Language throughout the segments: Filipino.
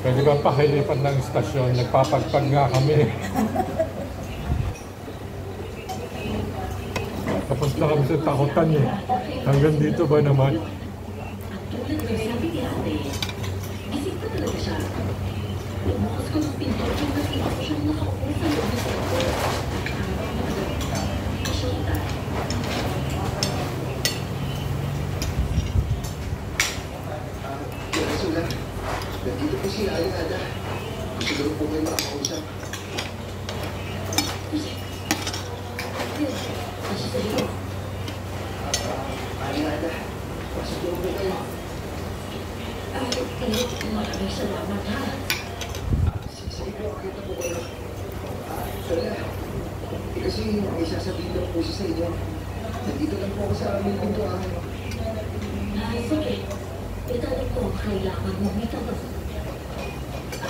Pwede ba pakilipan ng istasyon? Nagpapagpag nga kami. Tapos na kami sa takutan eh. Hanggang dito ba naman? Nandito po si Aling-Ada. Gusto daw po kayo makakausap. Aling-Ada, pasok daw po kayo. Maraming salamat ha. Sige po, akita po kayo. Wala. Kasi may sasabihin daw po siya sa inyo. Nandito lang po ako sa aming pintuan. Sige. Ito lang po ang kailangan mo. Ito lang.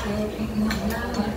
Malaman.